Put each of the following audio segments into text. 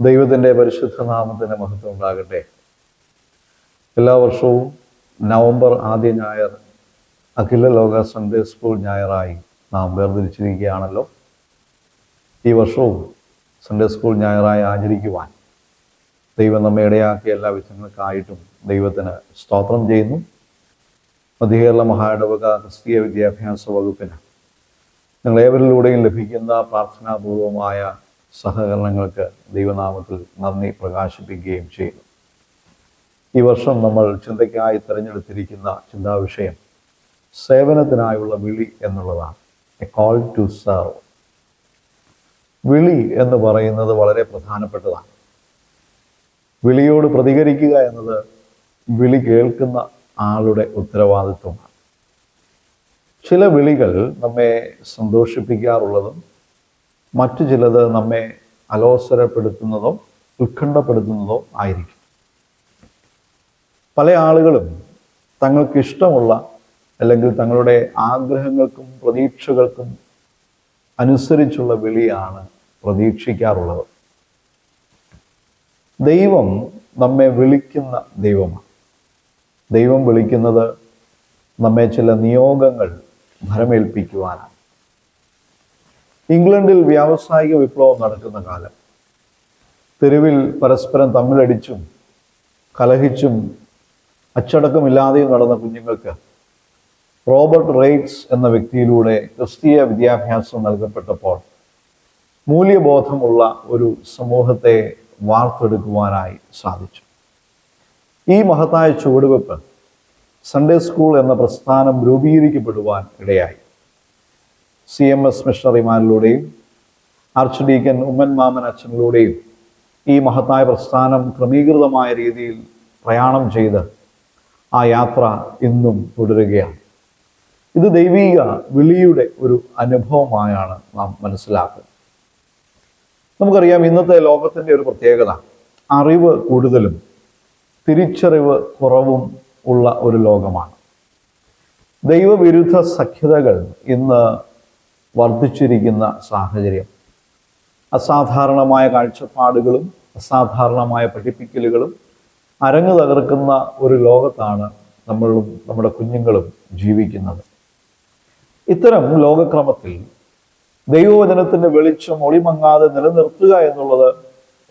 ദൈവത്തിൻ്റെ പരിശുദ്ധ നാമത്തിന് മഹത്വം ഉണ്ടാകട്ടെ. എല്ലാ വർഷവും നവംബർ ആദ്യ ഞായർ അഖില ലോക സൺഡേ സ്കൂൾ ഞായറായി നാം വേർതിരിച്ചിരിക്കുകയാണല്ലോ. ഈ വർഷവും സൺഡേ സ്കൂൾ ഞായറായി ആചരിക്കുവാൻ ദൈവം നമ്മെ ഇടയാക്കിയ എല്ലാ വിധങ്ങൾക്കായിട്ടും ദൈവത്തിന് സ്തോത്രം ചെയ്യുന്നു. മധ്യകേരള മഹാഇടവക ക്രിസ്തീയ വിദ്യാഭ്യാസ വകുപ്പിന് നിങ്ങളേവരിലൂടെയും ലഭിക്കുന്ന പ്രാർത്ഥനാപൂർവമായ സഹകരണങ്ങൾക്ക് ദൈവനാമത്തിൽ നന്ദി പ്രകാശിപ്പിക്കുകയും ചെയ്യുന്നു. ഈ വർഷം നമ്മൾ ചിന്തയ്ക്കായി തിരഞ്ഞെടുത്തിരിക്കുന്ന ചിന്താവിഷയം സേവനത്തിനായുള്ള വിളി എന്നുള്ളതാണ്. A call to serve. വിളി എന്ന് പറയുന്നത് വളരെ പ്രധാനപ്പെട്ടതാണ്. വിളിയോട് പ്രതികരിക്കുക എന്നത് വിളി കേൾക്കുന്ന ആളുടെ ഉത്തരവാദിത്വമാണ്. ചില വിളികൾ നമ്മെ സന്തോഷിപ്പിക്കാറുള്ളതും മറ്റു ചിലത് നമ്മെ അലോസരപ്പെടുത്തുന്നതോ ഉത്കണ്ഠപ്പെടുത്തുന്നതോ ആയിരിക്കും. പല ആളുകളും തങ്ങൾക്കിഷ്ടമുള്ള അല്ലെങ്കിൽ തങ്ങളുടെ ആഗ്രഹങ്ങൾക്കും പ്രതീക്ഷകൾക്കും അനുസരിച്ചുള്ള വിളിയാണ് പ്രതീക്ഷിക്കാറുള്ളത്. ദൈവം നമ്മെ വിളിക്കുന്ന ദൈവമാണ്. ദൈവം വിളിക്കുന്നത് നമ്മെ ചില നിയോഗങ്ങൾ ഭരമേൽപ്പിക്കുവാനാണ്. ഇംഗ്ലണ്ടിൽ വ്യാവസായിക വിപ്ലവം നടക്കുന്ന കാലം. തെരുവിൽ പരസ്പരം തമ്മിലടിച്ചും കലഹിച്ചും അച്ചടക്കമില്ലാതെയും നടന്ന കുഞ്ഞുങ്ങൾക്ക് റോബർട്ട് റൈറ്റ്സ് എന്ന വ്യക്തിയിലൂടെ ക്രിസ്തീയ വിദ്യാഭ്യാസം നൽകപ്പെട്ടപ്പോൾ മൂല്യബോധമുള്ള ഒരു സമൂഹത്തെ വാർത്തെടുക്കുവാനായി സാധിച്ചു. ഈ മഹത്തായ ചുവടുവെപ്പ് സൺഡേ സ്കൂൾ എന്ന പ്രസ്ഥാനം രൂപീകരിക്കപ്പെടുവാൻ ഇടയായി. CMS മിഷണറിമാരിലൂടെയും ആർച്ച് ഡീക്കൻ ഉമ്മൻ മാമൻ അച്ഛനിലൂടെയും ഈ മഹത്തായ പ്രസ്ഥാനം ക്രമീകൃതമായ രീതിയിൽ പ്രയാണം ചെയ്ത് ആ യാത്ര ഇന്നും തുടരുകയാണ്. ഇത് ദൈവീക വിളിയുടെ ഒരു അനുഭവമായാണ് നാം മനസ്സിലാക്കുന്നത്. നമുക്കറിയാം, ഇന്നത്തെ ലോകത്തിൻ്റെ ഒരു പ്രത്യേകത അറിവ് കൂടുതലും തിരിച്ചറിവ് കുറവും ഉള്ള ഒരു ലോകമാണ്. ദൈവവിരുദ്ധ സഖ്യതകൾ ഇന്ന് വർദ്ധിച്ചിരിക്കുന്ന സാഹചര്യം. അസാധാരണമായ കാഴ്ചപ്പാടുകളും അസാധാരണമായ പഠിപ്പിക്കലുകളും അരങ്ങു തകർക്കുന്ന ഒരു ലോകത്താണ് നമ്മളും നമ്മുടെ കുഞ്ഞുങ്ങളും ജീവിക്കുന്നത്. ഇത്തരം ലോകക്രമത്തിൽ ദൈവവചനത്തിൻ്റെ വെളിച്ചം ഒളിമങ്ങാതെ നിലനിർത്തുക എന്നുള്ളത്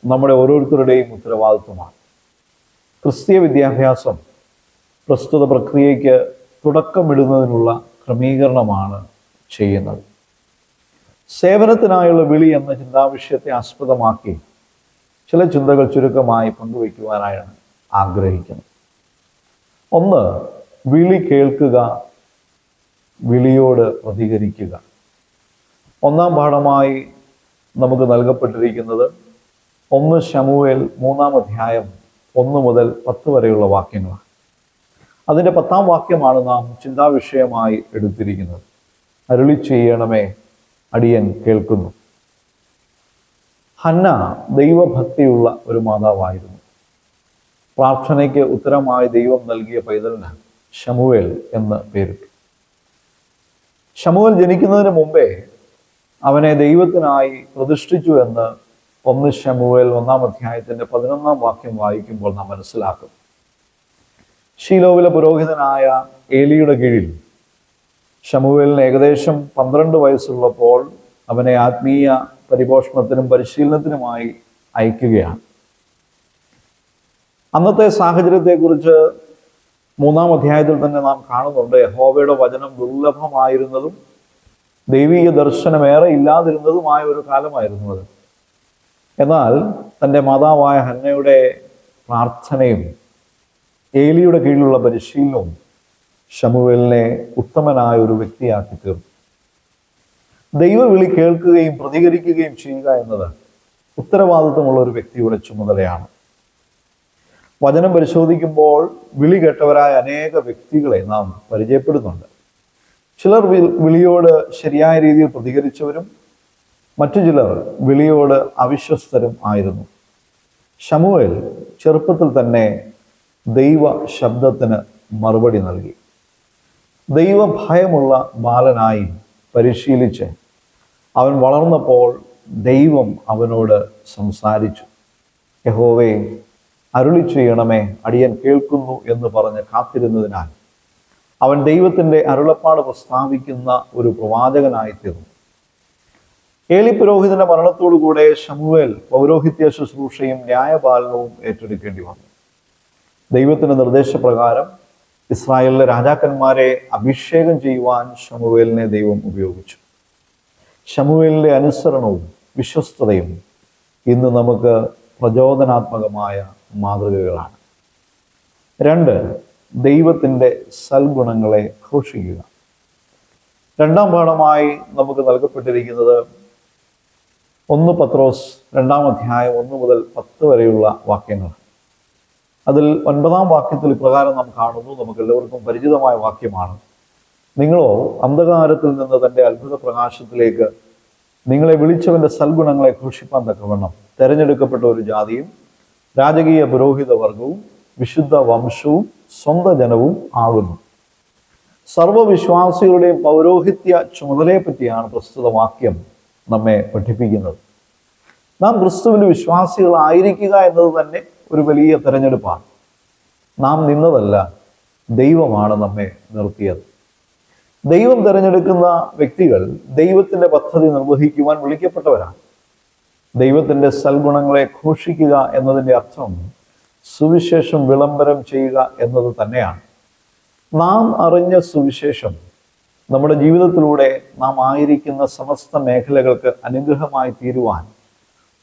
നമ്മുടെ ഓരോരുത്തരുടെയും ഉത്തരവാദിത്വമാണ്. ക്രിസ്തീയ വിദ്യാഭ്യാസം പ്രസ്തുത പ്രക്രിയയ്ക്ക് തുടക്കമിടുന്നതിനുള്ള ക്രമീകരണമാണ് ചെയ്യുന്നത്. സേവനത്തിനായുള്ള വിളി എന്ന ചിന്താവിഷയത്തെ ആസ്പദമാക്കി ചില ചിന്തകൾ ചുരുക്കമായി പങ്കുവയ്ക്കുവാനായാണ് ആഗ്രഹിക്കുന്നത്. ഒന്ന്, വിളി കേൾക്കുക, വിളിയോട് പ്രതികരിക്കുക. ഒന്നാം പാഠമായി നമുക്ക് നൽകപ്പെട്ടിരിക്കുന്നത് 1 ശമൂവേൽ 3-ാം അധ്യായം 1 മുതൽ 10 വരെയുള്ള വാക്യങ്ങളാണ്. അതിൻ്റെ 10-ാം വാക്യമാണ് നാം ചിന്താവിഷയമായി എടുത്തിരിക്കുന്നത്. അരുളി ചെയ്യണമേ, അടിയൻ കേൾക്കുന്നു. ഹന്ന ദൈവഭക്തിയുള്ള ഒരു മാതാവായിരുന്നു. പ്രാർത്ഥനയ്ക്ക് ഉത്തരമായി ദൈവം നൽകിയ പൈതലിന് ശമൂവേൽ എന്ന് പേരിട്ടു. ശമൂവേൽ ജനിക്കുന്നതിന് മുമ്പേ അവനെ ദൈവത്തിനായി പ്രതിഷ്ഠിച്ചു എന്ന് 1 ശമൂവേൽ 1-ാം അധ്യായത്തിൻ്റെ 11-ാം വാക്യം വായിക്കുമ്പോൾ നാം മനസ്സിലാക്കും. ശീലോവിലെ പുരോഹിതനായ ഏലിയുടെ കീഴിൽ ശമൂവേലിന് ഏകദേശം 12 വയസ്സുള്ളപ്പോൾ അവനെ ആത്മീയ പരിപോഷണത്തിനും പരിശീലനത്തിനുമായി അയക്കുകയാണ്. അന്നത്തെ സാഹചര്യത്തെക്കുറിച്ച് 3-ാം അധ്യായത്തിൽ തന്നെ നാം കാണുന്നുണ്ട്. യഹോവയുടെ വചനം ദുർലഭമായിരുന്നതും ദൈവീക ദർശനമേറെ ഇല്ലാതിരുന്നതുമായ ഒരു കാലമായിരുന്നു അത്. എന്നാൽ തൻ്റെ മാതാവായ ഹന്നയുടെ പ്രാർത്ഥനയും ഏലിയുടെ കീഴിലുള്ള പരിശീലനവും ശമൂവേലിനെ ഉത്തമനായ ഒരു വ്യക്തിയാക്കി തീർന്നു. ദൈവവിളി കേൾക്കുകയും പ്രതികരിക്കുകയും ചെയ്യുക എന്നത് ഉത്തരവാദിത്വമുള്ള ഒരു വ്യക്തിയുടെ ചുമതലയാണ്. വചനം പരിശോധിക്കുമ്പോൾ വിളി കേട്ടവരായ അനേക വ്യക്തികളെ നാം പരിചയപ്പെടുന്നുണ്ട്. ചിലർ വിളിയോട് ശരിയായ രീതിയിൽ പ്രതികരിച്ചവരും മറ്റു ചിലർ വിളിയോട് അവിശ്വസ്തരും ആയിരുന്നു. ശമൂവേൽ ചെറുപ്പത്തിൽ തന്നെ ദൈവ ശബ്ദത്തിന് മറുപടി നൽകി. ദൈവഭയമുള്ള ബാലനായി പരിശീലിച്ച് അവൻ വളർന്നപ്പോൾ ദൈവം അവനോട് സംസാരിച്ചു. യഹോവേ, അരുളി ചെയ്യണമേ, അടിയൻ കേൾക്കുന്നു എന്ന് പറഞ്ഞ് കാത്തിരുന്നതിനാൽ അവൻ ദൈവത്തിൻ്റെ അരുളപ്പാട് പ്രസ്താവിക്കുന്ന ഒരു പ്രവാചകനായിത്തീർന്നു. ഏലി പുരോഹിതന്റെ മരണത്തോടുകൂടെ ശമൂവേൽ പൗരോഹിത്യ ശുശ്രൂഷയും ന്യായപാലനവും ഏറ്റെടുക്കേണ്ടി വന്നു. ദൈവത്തിന്റെ നിർദ്ദേശപ്രകാരം ഇസ്രായേലിലെ രാജാക്കന്മാരെ അഭിഷേകം ചെയ്യുവാൻ ശമൂവേലിനെ ദൈവം ഉപയോഗിച്ചു. ശമൂവേലിന്റെ അനുസരണവും വിശ്വസ്തതയും ഇന്ന് നമുക്ക് പ്രചോദനാത്മകമായ മാതൃകകളാണ്. 2, ദൈവത്തിൻ്റെ സൽഗുണങ്ങളെ ഘോഷിക്കുക. 2ാം പാഠമായി നമുക്ക് നൽകപ്പെട്ടിരിക്കുന്നത് 1 പത്രോസ് 2-ാം അധ്യായം 1 മുതൽ 10 വരെയുള്ള വാക്യങ്ങളാണ്. അതിൽ 9-ാം വാക്യത്തിൽ ഇപ്രകാരം നാം കാണുന്നു. നമുക്ക് എല്ലാവർക്കും പരിചിതമായ വാക്യമാണ്. നിങ്ങളോ അന്ധകാരത്തിൽ നിന്ന് തൻ്റെ അത്ഭുത പ്രകാശത്തിലേക്ക് നിങ്ങളെ വിളിച്ചവൻ്റെ സൽഗുണങ്ങളെ ഘോഷിപ്പാൻ തക്കവണ്ണം തെരഞ്ഞെടുക്കപ്പെട്ട ഒരു ജാതിയും രാജകീയ പുരോഹിത വർഗവും വിശുദ്ധ വംശവും സ്വന്തം ജനവും ആകുന്നു. സർവവിശ്വാസികളുടെയും പൗരോഹിത്യ ചുമതലയെ പറ്റിയാണ് പ്രസ്തുത വാക്യം നമ്മെ പഠിപ്പിക്കുന്നത്. നാം ക്രിസ്തുവിൻ്റെ വിശ്വാസികളായിരിക്കുക എന്നത് തന്നെ ഒരു വലിയ തെരഞ്ഞെടുപ്പാണ്. നാം നിന്നതല്ല, ദൈവമാണ് നമ്മെ നിർത്തിയത്. ദൈവം തിരഞ്ഞെടുക്കുന്ന വ്യക്തികൾ ദൈവത്തിൻ്റെ പദ്ധതി നിർവഹിക്കുവാൻ വിളിക്കപ്പെട്ടവരാണ്. ദൈവത്തിൻ്റെ സൽഗുണങ്ങളെ ഘോഷിക്കുക എന്നതിൻ്റെ അർത്ഥം സുവിശേഷം വിളംബരം ചെയ്യുക എന്നത് തന്നെയാണ്. നാം അറിഞ്ഞ സുവിശേഷം നമ്മുടെ ജീവിതത്തിലൂടെ നാം ആയിരിക്കുന്ന സമസ്ത മേഖലകൾക്ക് അനുഗ്രഹമായി തീരുവാൻ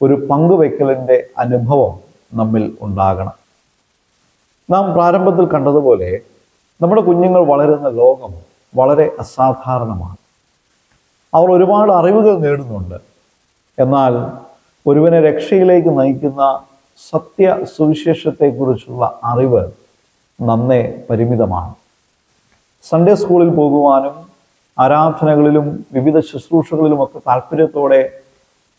ഒരു പങ്കുവെക്കലിൻ്റെ അനുഭവം നമ്മിൽ ഉണ്ടാകണം. നാം പ്രാരംഭത്തിൽ കണ്ടതുപോലെ നമ്മുടെ കുഞ്ഞുങ്ങൾ വളരുന്ന ലോകം വളരെ അസാധാരണമാണ്. അവർ ഒരുപാട് അറിവുകൾ നേടുന്നുണ്ട്. എന്നാൽ ഒരുവനെ രക്ഷയിലേക്ക് നയിക്കുന്ന സത്യ സുവിശേഷത്തെക്കുറിച്ചുള്ള അറിവ് നന്നേ പരിമിതമാണ്. സൺഡേ സ്കൂളിൽ പോകുവാനും ആരാധനകളിലും വിവിധ ശുശ്രൂഷകളിലുമൊക്കെ താല്പര്യത്തോടെ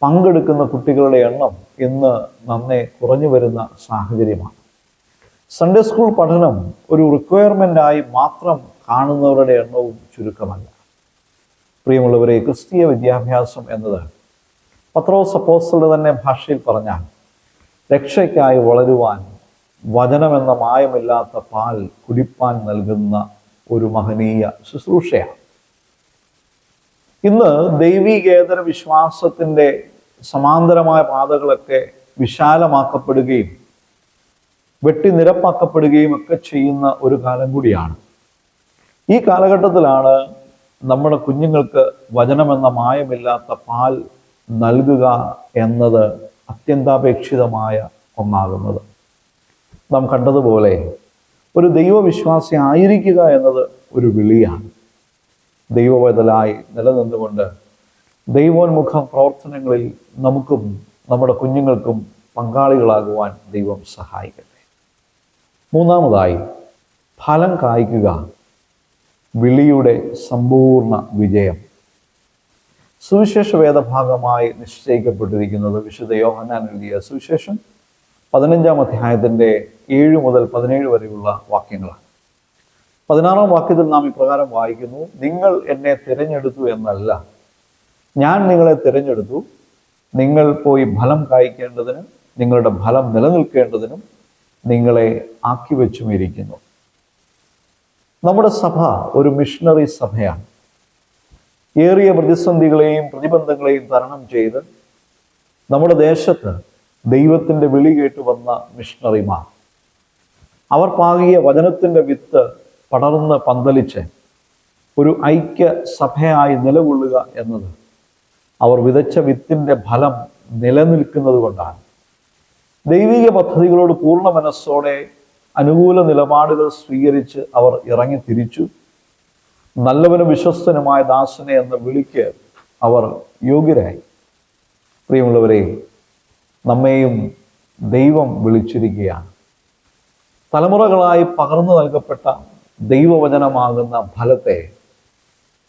പങ്കെടുക്കുന്ന കുട്ടികളുടെ എണ്ണം ഇന്ന് നന്നേ കുറഞ്ഞു വരുന്ന സാഹചര്യമാണ്. സൺഡേ സ്കൂൾ പഠനം ഒരു റിക്വയർമെൻ്റായി മാത്രം കാണുന്നവരുടെ എണ്ണവും ചുരുക്കമല്ല. പ്രിയമുള്ളവരെ, ക്രിസ്തീയ വിദ്യാഭ്യാസം എന്നത് പത്രോസ് അപ്പോസ്തലന്റെ തന്നെ ഭാഷയിൽ പറഞ്ഞാൽ രക്ഷയ്ക്കായി വളരുവാൻ വചനമെന്ന മായമില്ലാത്ത പാൽ കുടിപ്പാൻ നൽകുന്ന ഒരു മഹനീയ ശുശ്രൂഷയാണ്. ഇന്ന് ദൈവികേതര വിശ്വാസത്തിൻ്റെ സമാന്തരമായ പാതകളൊക്കെ വിശാലമാക്കപ്പെടുകയും വെട്ടിനിരപ്പാക്കപ്പെടുകയും ഒക്കെ ചെയ്യുന്ന ഒരു കാലം കൂടിയാണ്. ഈ കാലഘട്ടത്തിലാണ് നമ്മുടെ കുഞ്ഞുങ്ങൾക്ക് വചനമെന്ന മായമില്ലാത്ത പാൽ നൽകുക എന്നത് അത്യന്താപേക്ഷിതമായ ഒന്നാകുന്നത്. നാം കണ്ടതുപോലെ ഒരു ദൈവവിശ്വാസി ആയിരിക്കുക എന്നത് ഒരു വിളിയാണ്. ദൈവവൈതലായി നിലനിന്നുകൊണ്ട് ദൈവോന്മുഖ പ്രവർത്തനങ്ങളിൽ നമുക്കും നമ്മുടെ കുഞ്ഞുങ്ങൾക്കും പങ്കാളികളാകുവാൻ ദൈവം സഹായിക്കട്ടെ. 3ാമതായി, ഫലം കായ്ക്കുക, വിളിയുടെ സമ്പൂർണ്ണ വിജയം. സുവിശേഷ വേദഭാഗമായി നിശ്ചയിക്കപ്പെട്ടിരിക്കുന്നത് വിശുദ്ധ യോഹന്നാൻ എഴുതിയ സുവിശേഷം 15-ാം അധ്യായത്തിൻ്റെ 7 മുതൽ 17 വരെയുള്ള വാക്യങ്ങളാണ്. 16-ാം വാക്യത്തിൽ നാം ഇപ്രകാരം വായിക്കുന്നു: നിങ്ങൾ എന്നെ തിരഞ്ഞെടുത്തു എന്നല്ല, ഞാൻ നിങ്ങളെ തിരഞ്ഞെടുത്തു, നിങ്ങൾ പോയി ഫലം കായ്ക്കേണ്ടതിനും നിങ്ങളുടെ ഫലം നിലനിൽക്കേണ്ടതിനും നിങ്ങളെ ആക്കി വെച്ചുമിരിക്കുന്നു. നമ്മുടെ സഭ ഒരു മിഷണറി സഭയാണ്. ഏറിയ പ്രതിസന്ധികളെയും പ്രതിബന്ധങ്ങളെയും തരണം ചെയ്ത് നമ്മുടെ ദേശത്ത് ദൈവത്തിൻ്റെ വിളി കേട്ടു വന്ന മിഷണറിമാർ, അവർ പാകിയ വചനത്തിൻ്റെ വിത്ത് പടർന്ന് പന്തലിച്ച് ഒരു ഐക്യ സഭയായി നിലകൊള്ളുക എന്നത് അവർ വിതച്ച വിത്തിൻ്റെ ഫലം നിലനിൽക്കുന്നത് കൊണ്ടാണ്. ദൈവിക പദ്ധതികളോട് പൂർണ്ണ മനസ്സോടെ അനുകൂല നിലപാടുകൾ സ്വീകരിച്ച് അവർ ഇറങ്ങി തിരിച്ചു. നല്ലവനും വിശ്വസ്തനുമായ ദാസനെ എന്ന വിളിക്ക് അവർ യോഗ്യരായി. പ്രിയമുള്ളവരെ, നമ്മെയും ദൈവം വിളിച്ചിരിക്കുകയാണ്. തലമുറകളായി പകർന്നു നൽകപ്പെട്ട ദൈവവചനമാകുന്ന ഫലത്തെ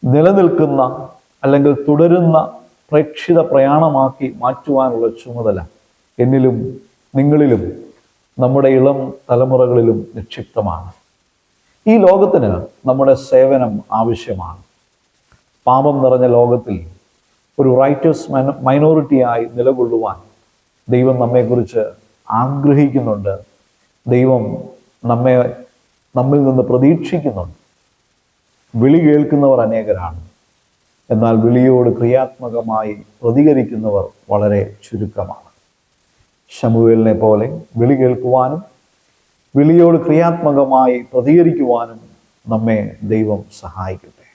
നിലനിൽക്കുന്ന അല്ലെങ്കിൽ തുടരുന്ന പ്രേക്ഷിത പ്രയാണമാക്കി മാറ്റുവാനുള്ള ചുമതല എന്നിലും നിങ്ങളിലും നമ്മുടെ ഇളം തലമുറകളിലും നിക്ഷിപ്തമാണ്. ഈ ലോകത്തിന് നമ്മുടെ സേവനം ആവശ്യമാണ്. പാപം നിറഞ്ഞ ലോകത്തിൽ ഒരു റൈറ്റേഴ്സ് മൈനോറിറ്റിയായി നിലകൊള്ളുവാൻ ദൈവം നമ്മെക്കുറിച്ച് ആഗ്രഹിക്കുന്നുണ്ട്. ദൈവം നമ്മിൽ നിന്ന് പ്രതീക്ഷിക്കുന്നുണ്ട്. വിളി കേൾക്കുന്നവർ അനേകരാണ്, എന്നാൽ വിളിയോട് ക്രിയാത്മകമായി പ്രതികരിക്കുന്നവർ വളരെ ചുരുക്കമാണ്. ശമൂവേലിനെ പോലെ വിളി കേൾക്കുവാനും വിളിയോട് ക്രിയാത്മകമായി പ്രതികരിക്കുവാനും നമ്മെ ദൈവം സഹായിക്കട്ടെ.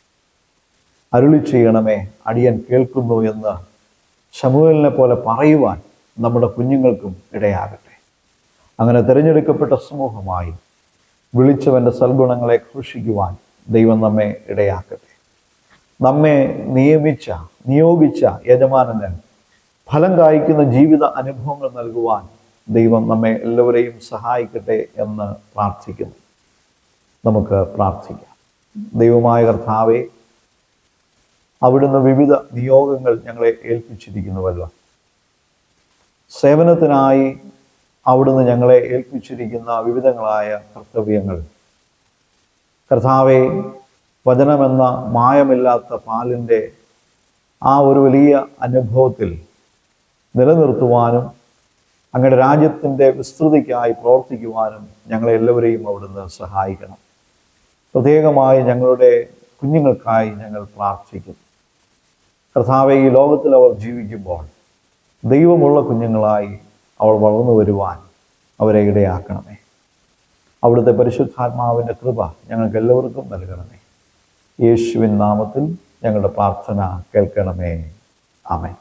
അരുളി ചെയ്യണമേ, അടിയൻ കേൾക്കുന്നു എന്ന് ശമൂവേലിനെ പോലെ പറയുവാൻ നമ്മുടെ കുഞ്ഞുങ്ങൾക്കും ഇടയാകട്ടെ. അങ്ങനെ തിരഞ്ഞെടുക്കപ്പെട്ട സമൂഹമായി വിളിച്ചവൻ്റെ സൽഗുണങ്ങളെ ഘോഷിക്കുവാൻ ദൈവം നമ്മെ ഇടയാക്കട്ടെ. നമ്മെ നിയോഗിച്ച യജമാനന് ഫലം കായ്ക്കുന്ന ജീവിത അനുഭവങ്ങൾ നൽകുവാൻ ദൈവം നമ്മെ എല്ലാവരെയും സഹായിക്കട്ടെ എന്ന് പ്രാർത്ഥിക്കുന്നു. നമുക്ക് പ്രാർത്ഥിക്കാം. ദൈവമായ കർത്താവേ, അവിടുന്ന് വിവിധ നിയോഗങ്ങൾ ഞങ്ങളെ ഏൽപ്പിച്ചിരിക്കുന്നുവല്ലോ. സേവനത്തിനായി അവിടുന്ന് ഞങ്ങളെ ഏൽപ്പിച്ചിരിക്കുന്ന വിവിധങ്ങളായ കർത്തവ്യങ്ങൾ കർത്താവേ, വചനമെന്ന മായമില്ലാത്ത പാലിൻ്റെ ആ ഒരു വലിയ അനുഭവത്തിൽ നിലനിർത്തുവാനും അങ്ങയുടെ രാജ്യത്തിൻ്റെ വിസ്തൃതിക്കായി പ്രവർത്തിക്കുവാനും ഞങ്ങളെ എല്ലാവരെയും അവിടുന്ന് സഹായിക്കണം. പ്രത്യേകമായി ഞങ്ങളുടെ കുഞ്ഞുങ്ങൾക്കായി ഞങ്ങൾ പ്രാർത്ഥിക്കുന്നു. കർത്താവേ, ഈ ലോകത്തിൽ അവർ ജീവിക്കുമ്പോൾ ദൈവമുള്ള കുഞ്ഞുങ്ങളായി അവർ വളർന്നു വരുവാൻ അവരെ ഇടയാക്കണമേ. അവിടുത്തെ പരിശുദ്ധാത്മാവിൻ്റെ കൃപ ഞങ്ങൾക്ക് എല്ലാവർക്കും നൽകണമേ. യേശുവിൻ നാമത്തിൽ ഞങ്ങളുടെ പ്രാർത്ഥന കേൾക്കണമേ. ആമേൻ.